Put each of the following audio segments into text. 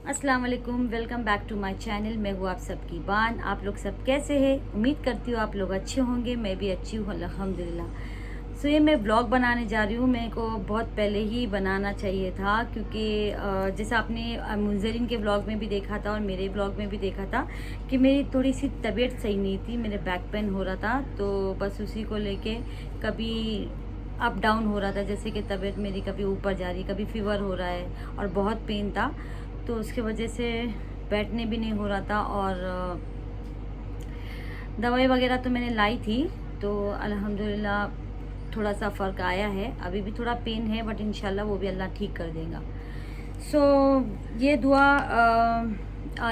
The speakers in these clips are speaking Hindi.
अस्सलाम वालेकुम, welcome back to my channel. मैं हूँ आप सबकी बान। आप लोग सब कैसे हैं? उम्मीद करती हूँ आप लोग अच्छे होंगे। मैं भी अच्छी हूँ अल्हम्दुलिल्लाह। ये मैं ब्लॉग बनाने जा रही हूँ। मेरे को बहुत पहले ही बनाना चाहिए था, क्योंकि जैसा आपने मुंजरिन के ब्लॉग में भी देखा था और मेरे ब्लॉग में भी देखा था कि मेरी थोड़ी सी तबीयत सही नहीं थी, मेरे बैक पेन हो रहा था। तो बस उसी को लेके कभी अप डाउन हो रहा था, जैसे कि तबीयत मेरी कभी ऊपर जा रही, कभी फीवर हो रहा है और बहुत पेन था। तो उसकी वजह से बैठने भी नहीं हो रहा था। और दवाई वगैरह तो मैंने लाई थी, तो अल्हम्दुलिल्लाह थोड़ा सा फ़र्क आया है। अभी भी थोड़ा पेन है, बट इंशाल्लाह वो भी अल्लाह ठीक कर देगा। सो ये दुआ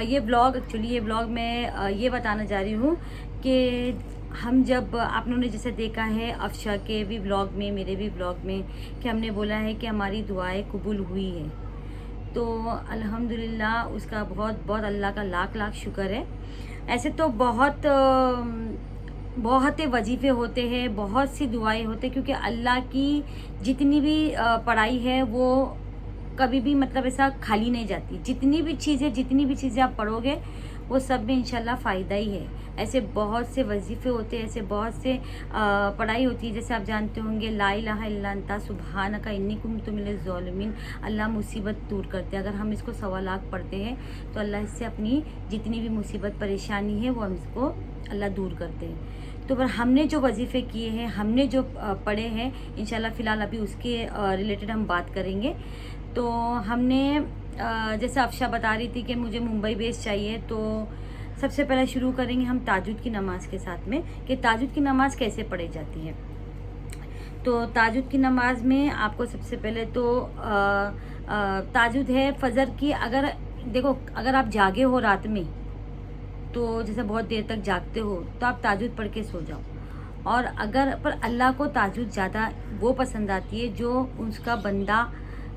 ये ब्लॉग एक्चुअली ये ब्लॉग मैं ये बताना चाह रही हूँ कि हम जब आप लोगों ने जैसे देखा है अफशा के भी ब्लॉग में, मेरे भी ब्लॉग में, कि हमने बोला है कि हमारी दुआएं कबूल हुई है। तो अल्हम्दुलिल्लाह उसका बहुत बहुत अल्लाह का लाख लाख शुक्र है। ऐसे तो बहुत वजीफ़े होते हैं, बहुत सी दुआएं होते हैं, क्योंकि अल्लाह की जितनी भी पढ़ाई है वो कभी भी मतलब ऐसा खाली नहीं जाती। जितनी भी चीज़ें आप पढ़ोगे वो सब में इंशाल्लाह फ़ायदा ही है। ऐसे बहुत से वजीफ़े होते हैं, ऐसे बहुत से पढ़ाई होती है। जैसे आप जानते होंगे, ला इलाहा इल्ला अंता सुब्हानका इन्नी कुन्तु मिनज़ ज़ालिमीन। अल्लाह मुसीबत दूर करते हैं। अगर हम इसको 1.25 पढ़ते हैं तो अल्लाह इससे अपनी जितनी भी मुसीबत परेशानी है वो हम इसको अल्लाह दूर करते हैं। तो पर हमने जो वजीफ़े किए हैं, हमने जो पढ़े हैं, इंशाल्लाह फ़िलहाल अभी उसके रिलेटेड हम बात करेंगे। तो हमने जैसे अफशा बता रही थी कि मुझे मुंबई बेस चाहिए, तो सबसे पहले शुरू करेंगे हम ताजुद की नमाज़ के साथ में, कि ताजुद की नमाज़ कैसे पढ़ी जाती है। तो ताजुद की नमाज़ में आपको सबसे पहले तो ताजुद है फ़जर की। अगर देखो, अगर आप जागे हो रात में, तो जैसे बहुत देर तक जागते हो, तो आप ताजुद पढ़ के सो जाओ। और अगर पर अल्लाह को ताजुद ज़्यादा वो पसंद आती है जो उसका बंदा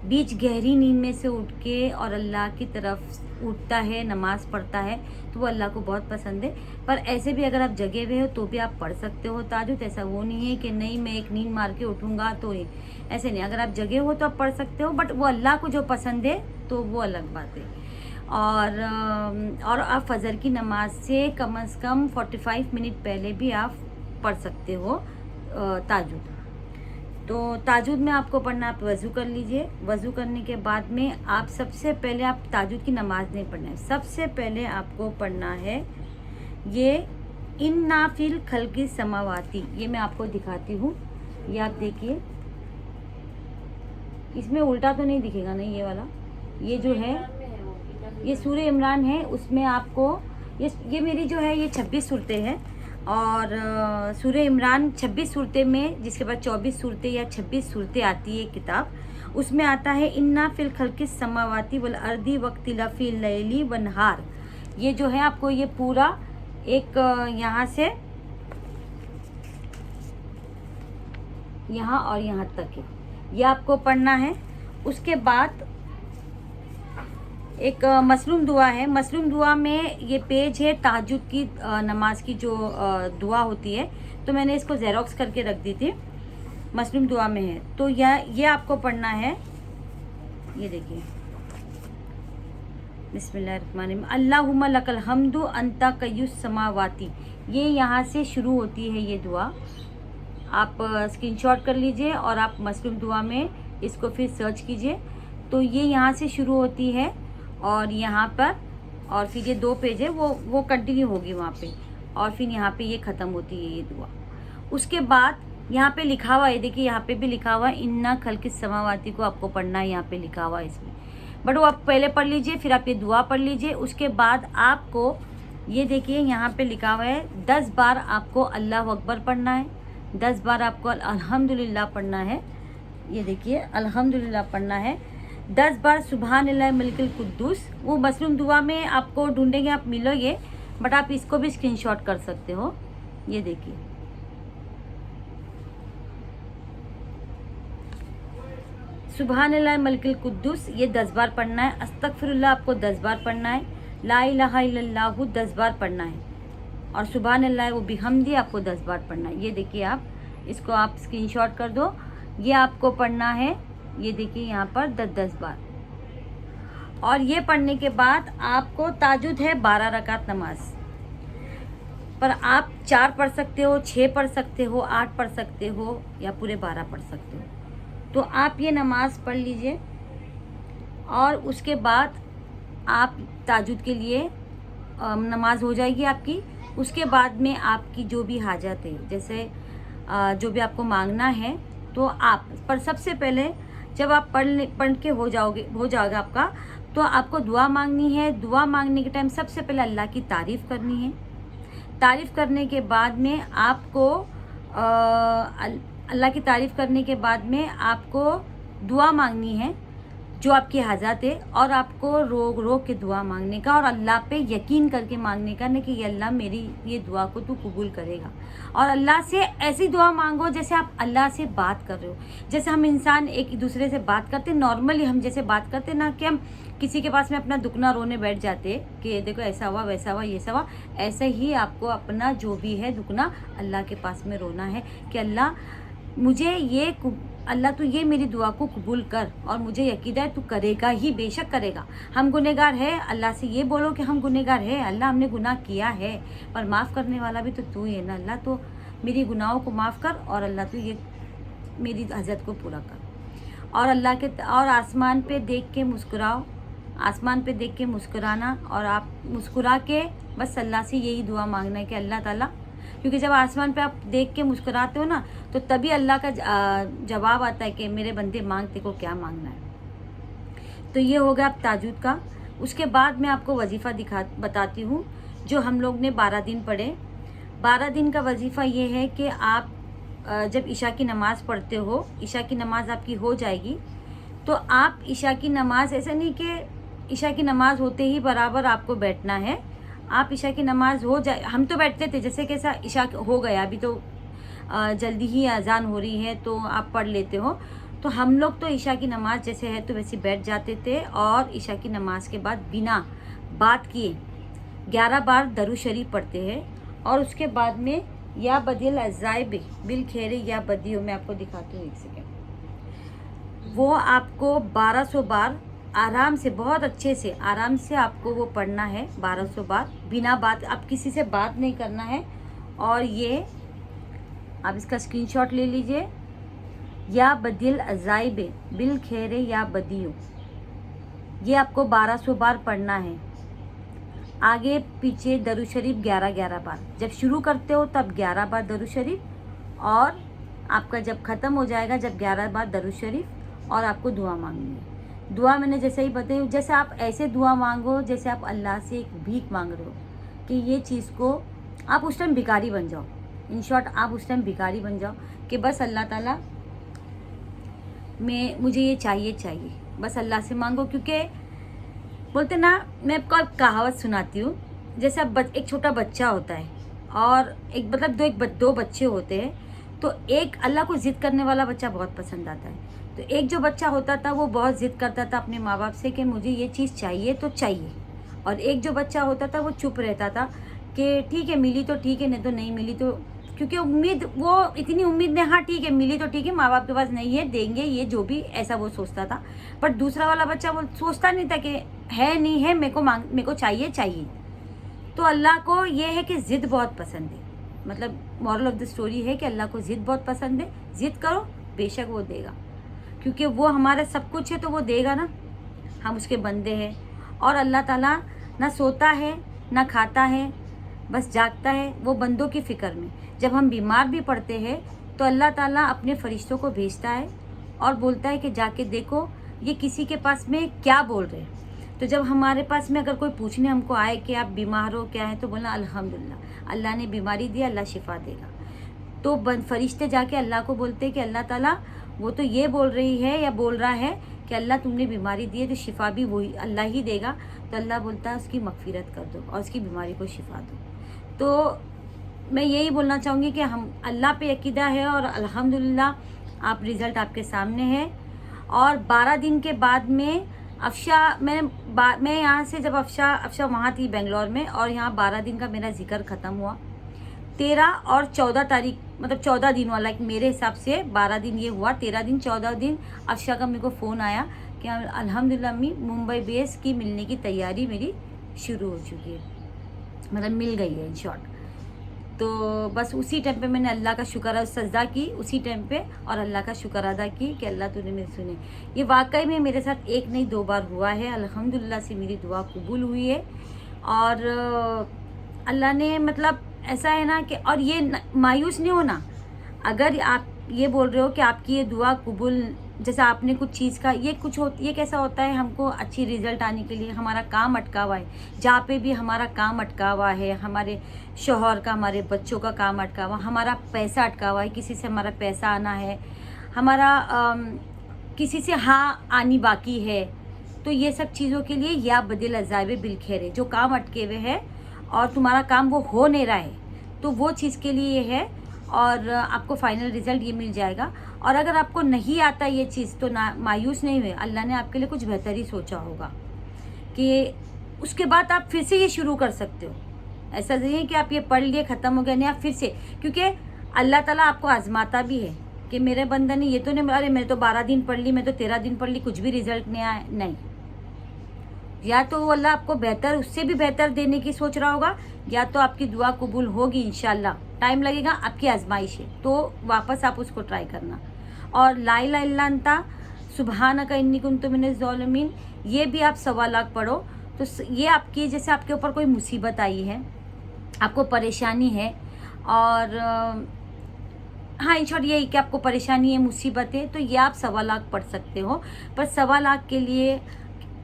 बीच गहरी नींद में से उठ के और अल्लाह की तरफ उठता है, नमाज़ पढ़ता है, तो वो अल्लाह को बहुत पसंद है। पर ऐसे भी अगर आप जगे हुए हो तो भी आप पढ़ सकते हो ताजुद। ऐसा वो नहीं है कि नहीं मैं एक नींद मार के उठूँगा तो ये, ऐसे नहीं। अगर आप जगे हो तो आप पढ़ सकते हो, बट वो अल्लाह को जो पसंद है तो वो अलग बात है। और आप फ़जर की नमाज से कम से कम 45 मिनट पहले भी आप पढ़ सकते हो ताजुद। तो ताजुद में आपको पढ़ना, आप वज़ू कर लीजिए। वज़ू करने के बाद में आप सबसे पहले आप ताजुद की नमाज़ नहीं पढ़ना है। सबसे पहले आपको पढ़ना है ये इन्ना फिल खल्क़ि समावाती। ये मैं आपको दिखाती हूँ, ये आप देखिए। इसमें उल्टा तो नहीं दिखेगा नहीं, ये वाला, ये जो है ये सूरह इमरान है। उसमें आपको ये मेरी जो है ये 26 सूरतें हैं। और सूरह इमरान 26 सूरतें में, जिसके बाद 24 सूरतें या 26 सूरतें आती है किताब, उसमें आता है इन्ना फिल खल्क़िस समावाती वल अर्दी वक्तिलाफ़िल लैली वन नहार। ये जो है आपको ये पूरा एक यहाँ से यहाँ और यहाँ तक है, ये आपको पढ़ना है। उसके बाद एक मसलूम दुआ है। मसलूम दुआ में ये पेज है तहज्जुद की नमाज की जो दुआ होती है, तो मैंने इसको ज़ेरॉक्स करके रख दी थी। मसलूम दुआ में है, तो ये आपको पढ़ना है। ये देखिए, बिस्मिल्लाहिर्रहमानिर्रहीम। अल्लाहुम्मा लकल हम्दु अंता कय्युस समावाती। ये यहाँ से शुरू होती है ये दुआ। आप स्क्रीनशॉट कर लीजिए और आप मसलूम दुआ में इसको फिर सर्च कीजिए। तो ये यहाँ से शुरू होती है और यहाँ पर, और फिर ये 2 पेज है वो कंटिन्यू होगी वहाँ पे, और फिर यहाँ पे ये ख़त्म होती है ये दुआ। उसके बाद यहाँ पे लिखा हुआ है, देखिए यहाँ पे भी लिखा हुआ है इन्ना खल्क़िस समावाती को आपको पढ़ना है, यहाँ पे लिखा हुआ है इसमें। बट वो आप पहले पढ़ लीजिए, फिर आप ये दुआ पढ़ लीजिए। उसके बाद आपको ये देखिए यहाँ पे लिखा हुआ है 10 बार आपको अल्लाह अकबर पढ़ना है, 10 बार आपको अल्हम्दुलिल्लाह पढ़ना है। ये देखिए अल्हम्दुलिल्लाह पढ़ना है, 10 बार सुबहानल्लाह मलिकुल कुद्दूस। वो मसलूम दुआ में आपको ढूंढेंगे, आप मिलोगे, बट आप इसको भी स्क्रीनशॉट कर सकते हो। ये देखिए, सुबहानल्लाह मलिकुल कुद्दूस ये 10 बार पढ़ना है। अस्तगफिरुल्लाह आपको 10 बार पढ़ना है। ला इलाहा इल्लल्लाहु 10 बार पढ़ना है। और सुबहानल्लाह वो बिहम्दी आपको 10 बार पढ़ना है। ये देखिए, आप इसको आप स्क्रीनशॉट कर दो, ये आपको पढ़ना है। ये देखिए यहाँ पर 10-10 बार। और ये पढ़ने के बाद आपको ताजुद है 12 रकात नमाज, पर आप 4 पढ़ सकते हो, 6 पढ़ सकते हो, 8 पढ़ सकते हो या पूरे 12 पढ़ सकते हो। तो आप ये नमाज पढ़ लीजिए और उसके बाद आप ताजुद के लिए नमाज हो जाएगी आपकी। उसके बाद में आपकी जो भी हाजत है, जैसे जो भी आपको मांगना है, तो आप पर सबसे पहले जब आप पढ़ के हो जाओगे आपका, तो आपको दुआ मांगनी है। दुआ मांगने के टाइम सबसे पहले अल्लाह की तारीफ़ करनी है। तारीफ़ करने के बाद में आपको अल्लाह की तारीफ़ करने के बाद में आपको दुआ मांगनी है जो आपकी हाजत है, और आपको रोक के दुआ मांगने का और अल्लाह पे यकीन करके मांगने का, नहीं कि ये अल्लाह मेरी ये दुआ को तू कबूल करेगा। और अल्लाह से ऐसी दुआ मांगो जैसे आप अल्लाह से बात कर रहे हो। जैसे हम इंसान एक दूसरे से बात करते, नॉर्मली हम जैसे बात करते ना, कि हम किसी के पास में अपना दुखना रोने बैठ जाते कि देखो ऐसा हुआ, वैसा हुआ, ये सब हुआ, ऐसे ही आपको अपना जो भी है दुखना अल्लाह के पास में रोना है कि अल्लाह मुझे ये, अल्लाह तू ये मेरी दुआ को कबूल कर, और मुझे यकीन है तू करेगा ही, बेशक करेगा। हम गुनहगार है, अल्लाह से ये बोलो कि हम गुनहगार है, अल्लाह हमने गुनाह किया है, पर माफ़ करने वाला भी तो तू ही है ना अल्लाह, तो मेरी गुनाहों को माफ़ कर, और अल्लाह तू ये मेरी हजरत को पूरा कर। और अल्लाह के और आसमान पे देख के मुस्कुराओ, आसमान पे देख के मुस्कुराना, और आप मुस्कुरा के बस अल्लाह से यही दुआ मांगना है कि अल्लाह ताला, क्योंकि जब आसमान पे आप देख के मुस्कुराते हो ना, तो तभी अल्लाह का जवाब आता है कि मेरे बंदे मांगते को क्या मांगना है। तो ये हो गया अब ताजुद का। उसके बाद मैं आपको वजीफ़ा बताती हूँ जो हम लोग ने 12 दिन पढ़े। 12 दिन का वजीफ़ा ये है कि आप जब ईशा की नमाज़ पढ़ते हो, ईशा की नमाज़ आपकी हो जाएगी, तो आप ईशा की नमाज़, ऐसा नहीं कि ईशा की नमाज़ होते ही बराबर आपको बैठना है। आप ईशा की नमाज़ हो जाए, हम तो बैठते थे, जैसे कैसा ईशा हो गया, अभी तो जल्दी ही अजान हो रही है तो आप पढ़ लेते हो, तो हम लोग तो ईशा की नमाज़ जैसे है तो वैसे बैठ जाते थे, और ईशा की नमाज़ के बाद बिना बात किए 11 बार दरूद शरीफ पढ़ते हैं। और उसके बाद में या बदिल अज़ाइब बिल खैर या बदियो, मैं आपको दिखाती हूँ एक सेकेंड, वो आपको 1200 बार आराम से, बहुत अच्छे से आराम से आपको वो पढ़ना है 1200 बार बिना बात, आप किसी से बात नहीं करना है। और ये आप इसका स्क्रीनशॉट ले लीजिए, या बदिल अज़ाइब बिल खैर या बदियो, ये आपको 1200 बार पढ़ना है। आगे पीछे दरूद शरीफ 11 बार, जब शुरू करते हो तब 11 बार दरूद शरीफ, और आपका जब ख़त्म हो जाएगा जब 11 बार दरूद शरीफ, और आपको दुआ मांगनी है। दुआ मैंने जैसे ही बताई, जैसे आप ऐसे दुआ मांगो जैसे आप अल्लाह से एक भीख मांग रहे हो कि ये चीज़ को, आप उस टाइम भिखारी बन जाओ। इन शॉर्ट आप उस टाइम भिखारी बन जाओ कि बस अल्लाह ताला मुझे ये चाहिए, बस अल्लाह से मांगो। क्योंकि बोलते ना, मैं आपको एक कहावत सुनाती हूँ, जैसे अब एक छोटा बच्चा होता है और एक मतलब दो बच्चे होते हैं, तो एक अल्लाह को ज़िद करने वाला बच्चा बहुत पसंद आता है। तो एक जो बच्चा होता था वो बहुत ज़िद करता था अपने माँ बाप से कि मुझे ये चीज़ चाहिए तो चाहिए, और एक जो बच्चा होता था वो चुप रहता था कि ठीक है मिली तो ठीक है, नहीं तो नहीं मिली तो, क्योंकि उम्मीद, वो इतनी उम्मीद में, हाँ ठीक है मिली तो ठीक है, माँ बाप के पास नहीं है देंगे, ये जो भी, ऐसा वो सोचता था। पर दूसरा वाला बच्चा वो सोचता नहीं था कि है नहीं है, मेरे को चाहिए। तो अल्लाह को ये है कि ज़िद बहुत पसंद है, मतलब मॉरल ऑफ द स्टोरी है कि अल्लाह को ज़िद बहुत पसंद है। ज़िद करो, बेशक वो देगा, क्योंकि वो हमारा सब कुछ है, तो वो देगा ना, हम उसके बंदे हैं। और अल्लाह ताला ना सोता है ना खाता है, बस जागता है, वो बंदों की फ़िक्र में। जब हम बीमार भी पड़ते हैं तो अल्लाह ताला अपने फरिश्तों को भेजता है और बोलता है कि जाके देखो ये किसी के पास में क्या बोल रहे हैं। तो जब हमारे पास में अगर कोई पूछने हमको आए कि आप बीमार हो, क्या है, तो बोलना अल्हम्दुलिल्लाह, अल्लाह ने बीमारी दिया, अल्लाह शिफा देगा। तो फरिश्ते जाके अल्लाह को बोलते हैं कि अल्लाह ताला वो तो ये बोल रही है या बोल रहा है कि अल्लाह तुमने बीमारी दी है तो शिफा भी वही अल्लाह ही देगा। तो अल्लाह बोलता है उसकी मगफिरत कर दो और उसकी बीमारी को शिफा दो। तो मैं यही बोलना चाहूँगी कि हम अल्लाह पे अकीदा है, और अल्हम्दुलिल्लाह आप रिज़ल्ट आपके सामने है। और 12 दिन के बाद में अफशा, मैं यहाँ से जब अफशा वहाँ थी बेंगलोर में, और यहाँ 12 दिन का मेरा जिक्र ख़त्म हुआ। 13 और 14 तारीख, मतलब 14 दिन वाला, मेरे हिसाब से 12 दिन ये हुआ, 13 दिन 14 दिन अफशा का मेरे को फ़ोन आया कि अल्हम्दुलिल्लाह अम्मी मुंबई बेस की मिलने की तैयारी मेरी शुरू हो चुकी है, मतलब मिल गई है इन शॉर्ट। तो बस उसी टाइम पे मैंने अल्लाह का शुक्र सजदा की उसी टाइम पे, और अल्लाह का शुक्र अदा की कि अल्लाह तूने मेरी सुनी। ये वाकई में मेरे साथ एक नहीं दो बार हुआ है, अल्हम्दुलिल्लाह से मेरी दुआ कबूल हुई है। और अल्लाह ने मतलब ऐसा है ना कि, और ये मायूस नहीं होना। अगर आप ये बोल रहे हो कि आपकी ये दुआ कबूल, जैसे आपने कुछ चीज़ का ये कैसा होता है, हमको अच्छी रिजल्ट आने के लिए हमारा काम अटका हुआ है, जहाँ पे भी हमारा काम अटका हुआ है, हमारे शौहर का, हमारे बच्चों का काम अटका हुआ, हमारा पैसा अटका हुआ है, किसी से हमारा पैसा आना है, हमारा किसी से हाँ आनी बाकी है, तो ये सब चीज़ों के लिए या बदिल अजाब बिल खैर है, जो काम अटके हुए है और तुम्हारा काम वो हो नहीं रहा है, तो वो चीज़ के लिए ये है, और आपको फाइनल रिज़ल्ट ये मिल जाएगा। और अगर आपको नहीं आता ये चीज़ तो ना मायूस नहीं हुए, अल्लाह ने आपके लिए कुछ बेहतर ही सोचा होगा कि उसके बाद आप फिर से ये शुरू कर सकते हो। ऐसा नहीं है कि आप ये पढ़ लिए ख़त्म हो गया, नहीं, आप फिर से, क्योंकि अल्लाह ताला आपको आजमाता भी है कि मेरे बंदा ने ये तो नहीं, अरे मैं तो 12 दिन पढ़ ली, मैं तो 13 दिन पढ़ ली, कुछ भी रिजल्ट नहीं आया, नहीं। या तो वो अल्लाह आपको बेहतर, उससे भी बेहतर देने की सोच रहा होगा, या तो आपकी दुआ कबूल होगी इंशाल्लाह, टाइम लगेगा, आपकी आजमाइश है, तो वापस आप उसको ट्राई करना। और ला इलाहा इल्ला अंता सुब्हानका इन्नी कुन्तु मिनज़ ज़ालिमीन, ये भी आप 1.25 लाख पढ़ो, तो ये आपकी, जैसे आपके ऊपर कोई मुसीबत आई है, आपको परेशानी है, और हाँ इन शॉर्ट यही कि आपको परेशानी है, मुसीबत है, तो ये आप 1.25 लाख पढ़ सकते हो। पर 1.25 लाख के लिए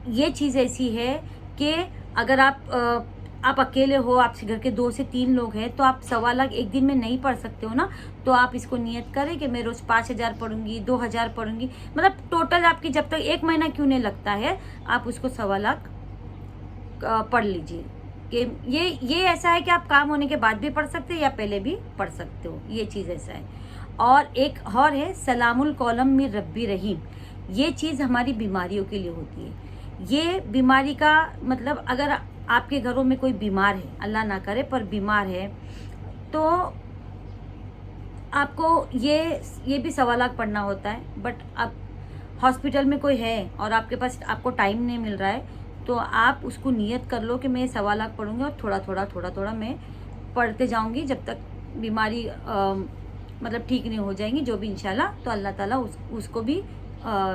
ये चीज़ ऐसी है कि अगर आप अकेले हो, आपके घर के 2 से 3 लोग हैं, तो आप 1.25 लाख एक दिन में नहीं पढ़ सकते हो ना, तो आप इसको नियत करें कि मैं रोज़ 5,000 पढ़ूंगी, 2,000 पढ़ूंगी, मतलब टोटल आपकी जब तक 1 महीना क्यों नहीं लगता है, आप उसको 1.25 लाख पढ़ लीजिए। कि ये ऐसा है कि आप काम होने के बाद भी पढ़ सकते हो या पहले भी पढ़ सकते हो, ये चीज़ ऐसा है। और एक और है सलामुल कौलम मिर रब्बी रहीम, ये चीज़ हमारी बीमारियों के लिए होती है। ये बीमारी का मतलब, अगर आपके घरों में कोई बीमार है, अल्लाह ना करे पर बीमार है, तो आपको ये भी 1.25 लाख पढ़ना होता है। बट अब हॉस्पिटल में कोई है और आपके पास आपको टाइम नहीं मिल रहा है, तो आप उसको नियत कर लो कि मैं 1.25 लाख पढ़ूंगी, और थोड़ा थोड़ा मैं पढ़ते जाऊंगी जब तक बीमारी मतलब ठीक नहीं हो जाएंगी, जो भी इंशाल्लाह, तो अल्लाह ताला उसको भी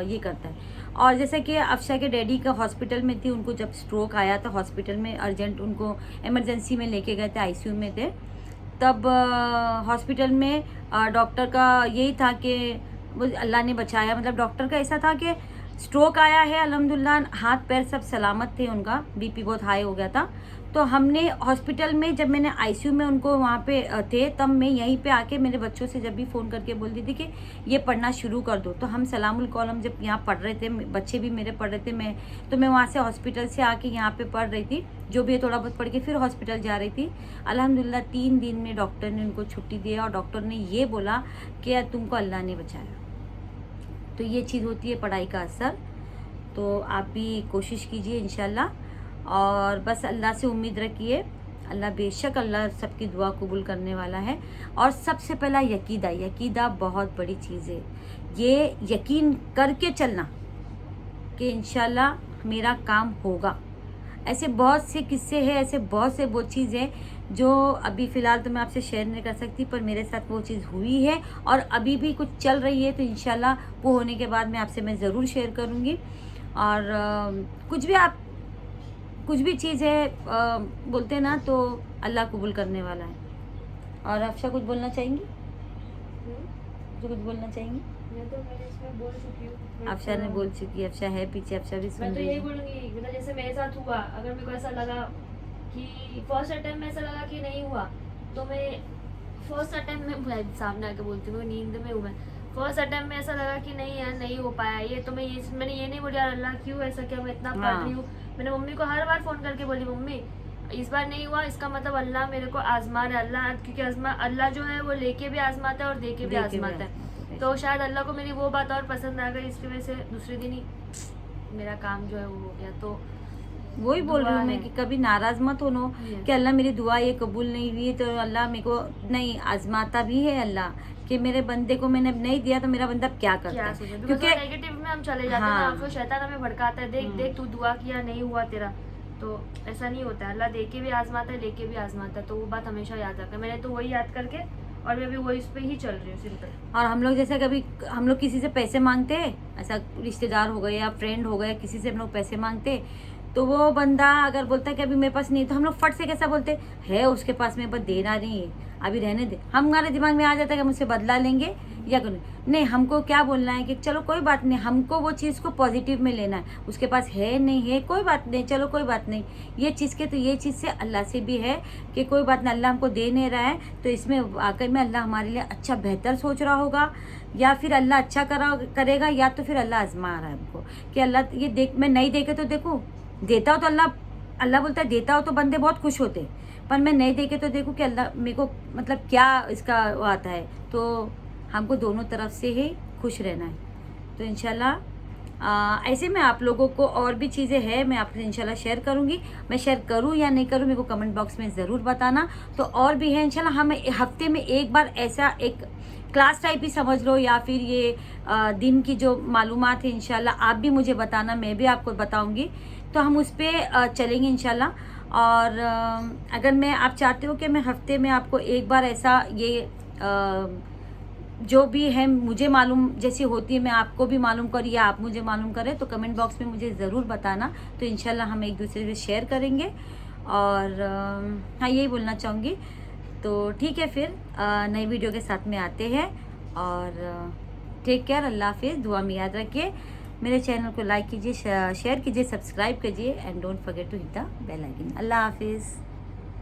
ये करता है। और जैसे कि अफशा के डैडी का हॉस्पिटल में थी, उनको जब स्ट्रोक आया था हॉस्पिटल में, अर्जेंट उनको इमरजेंसी में लेके गए थे, आईसीयू में थे, तब हॉस्पिटल में डॉक्टर का यही था कि वो अल्लाह ने बचाया, मतलब डॉक्टर का ऐसा था कि स्ट्रोक आया है, अल्हम्दुलिल्लाह हाथ पैर सब सलामत थे, उनका बीपी बहुत हाई हो गया था। तो हमने हॉस्पिटल में, जब मैंने आईसीयू में उनको वहाँ पे थे, तब मैं यहीं पे आके मेरे बच्चों से जब भी फ़ोन करके बोलती थी कि ये पढ़ना शुरू कर दो, तो हम सलामुल कौलम जब यहाँ पढ़ रहे थे, बच्चे भी मेरे पढ़ रहे थे, मैं वहाँ से हॉस्पिटल से आके यहाँ पे पढ़ रही थी, जो भी थोड़ा बहुत पढ़ के फिर हॉस्पिटल जा रही थी। अल्हम्दुलिल्लाह 3 दिन में डॉक्टर ने उनको छुट्टी दिया, और डॉक्टर ने ये बोला कि तुमको अल्लाह ने बचाया। तो ये चीज़ होती है पढ़ाई का असर। तो आप भी कोशिश कीजिए इंशाल्लाह, और बस अल्लाह से उम्मीद रखिए, अल्लाह बेशक अल्लाह सबकी दुआ कबूल करने वाला है। और सबसे पहला यकीदा बहुत बड़ी चीज़ है, ये यकीन करके चलना कि इंशाल्लाह मेरा काम होगा। ऐसे बहुत से किस्से हैं, ऐसे बहुत से वो चीज़ है जो अभी फ़िलहाल तो मैं आपसे शेयर नहीं कर सकती, पर मेरे साथ वो चीज़ हुई है और अभी भी कुछ चल रही है, तो इंशाल्लाह वो होने के बाद मैं आपसे ज़रूर शेयर करूँगी। और कुछ भी चीज़ है बोलते हैं ना, तो अल्लाह कबूल करने वाला है। और अफशा कुछ बोलना चाहेंगी? जो कुछ बोलना चाहेंगी? मैं तो मैंने इसमें बोल चुकी हूँ। अफशा ने बोल चुकी है, अफशा है पीछे, अफशा भी सुन मैं तो रही यही है। बोलूँगी, मतलब जैसे मेरे साथ हुआ, अगर मेरे को ऐसा लगा कि फर्स्ट अटेम्प्ट में ऐसा लगा कि नहीं हुआ, तो मैं फर्स्ट अटेम्प्ट में सामने आके बोलती हूँ, नींद में हूँ मैं, फर्स्ट अटेम्प्ट में ऐसा लगा कि नहीं यार नहीं हो पाया ये, तो मैंने ये नहीं बोली यार अल्लाह क्यों ऐसा, क्या मैं इतना पढ़ रही हूँ। मैंने मम्मी को हर बार फ़ोन करके बोली, मम्मी इस बार नहीं हुआ, इसका मतलब अल्लाह मेरे को आजमा रहा है, अल्लाह, क्योंकि अल्लाह जो है वो लेके भी आजमाता है और दे के भी आजमाता है। तो शायद अल्लाह को मेरी वो बात और पसंद आ गई, इसकी वजह से दूसरे दिन ही मेरा काम जो है वो हो गया। तो वही बोल रही हूँ मैं कि कभी नाराज मत होनो कि अल्लाह मेरी दुआ ये कबूल नहीं हुई, तो अल्लाह मेरे को नहीं आजमाता भी है अल्लाह, कि मेरे बंदे को मैंने नहीं दिया तो मेरा बंदा क्या करता है, क्योंकि नेगेटिव में हम चले जाते हैं ना, हाँ। फिर शैतान हमें भड़काता है, देख देख तू दुआ किया नहीं हुआ तेरा। तो ऐसा नहीं होता है, अल्लाह दे के भी आजमाता है, लेके भी आजमाता है। तो वो बात हमेशा याद रखना, मैंने तो वही याद करके और मैं भी वही उस पर ही चल रही हूँ सिंपल। और हम लोग जैसे कभी हम लोग किसी से पैसे मांगते हैं, ऐसा रिश्तेदार हो गए या फ्रेंड हो गए, किसी से हम लोग पैसे मांगते, तो वो बंदा अगर बोलता है कि अभी मेरे पास नहीं है, तो हम लोग फट से कैसा बोलते है उसके पास मेरे पास देना नहीं है, अभी रहने दे। हमारे दिमाग में आ जाता है कि हम उससे बदला लेंगे या करें। नहीं, हमको क्या बोलना है कि चलो कोई बात नहीं, हमको वो चीज़ को पॉजिटिव में लेना है। उसके पास है नहीं है कोई बात नहीं, चलो कोई बात नहीं, ये चीज़ के तो ये चीज़ से अल्लाह से भी है कि कोई बात नहीं, अल्लाह हमको दे नहीं रहा है तो इसमें वाकई में अल्लाह हमारे लिए अच्छा बेहतर सोच रहा होगा, या फिर अल्लाह अच्छा करेगा, या तो फिर अल्लाह आजमा रहा है हमको कि अल्लाह ये देख, मैं नहीं देखे तो देखूँ, देता हो तो अल्लाह बोलता है देता हो तो बंदे बहुत खुश होते, पर मैं नहीं देखे तो देखूँ कि अल्लाह मेरे को मतलब क्या इसका वो आता है। तो हमको दोनों तरफ से ही खुश रहना है। तो इंशाल्लाह ऐसे में आप लोगों को और भी चीज़ें हैं, मैं आपसे इंशाल्लाह शेयर करूँगी। मैं शेयर करूँ या नहीं करूँ मेरे को कमेंट बॉक्स में ज़रूर बताना। तो और भी है इंशाल्लाह, हम हफ्ते में एक बार ऐसा एक क्लास टाइप ही समझ लो, या फिर ये दिन की जो मालूमात है इंशाल्लाह आप भी मुझे बताना, मैं भी आपको बताऊँगी। तो हम उस पर चलेंगे इंशाल्लाह। और अगर मैं आप चाहते हो कि मैं हफ्ते में आपको एक बार ऐसा ये जो भी है मुझे मालूम जैसी होती है मैं आपको भी मालूम करूँ या आप मुझे मालूम करें, तो कमेंट बॉक्स में मुझे ज़रूर बताना। तो इंशाल्लाह हम एक दूसरे से शेयर करेंगे। और हाँ, यही बोलना चाहूँगी। तो ठीक है, फिर नई वीडियो के साथ में आते हैं। और टेक केयर, अल्लाह हाफिज़, दुआ में याद रखिए। मेरे चैनल को लाइक कीजिए, शेयर कीजिए, सब्सक्राइब कीजिए, and don't forget to hit the bell icon. Allah हाफिज़।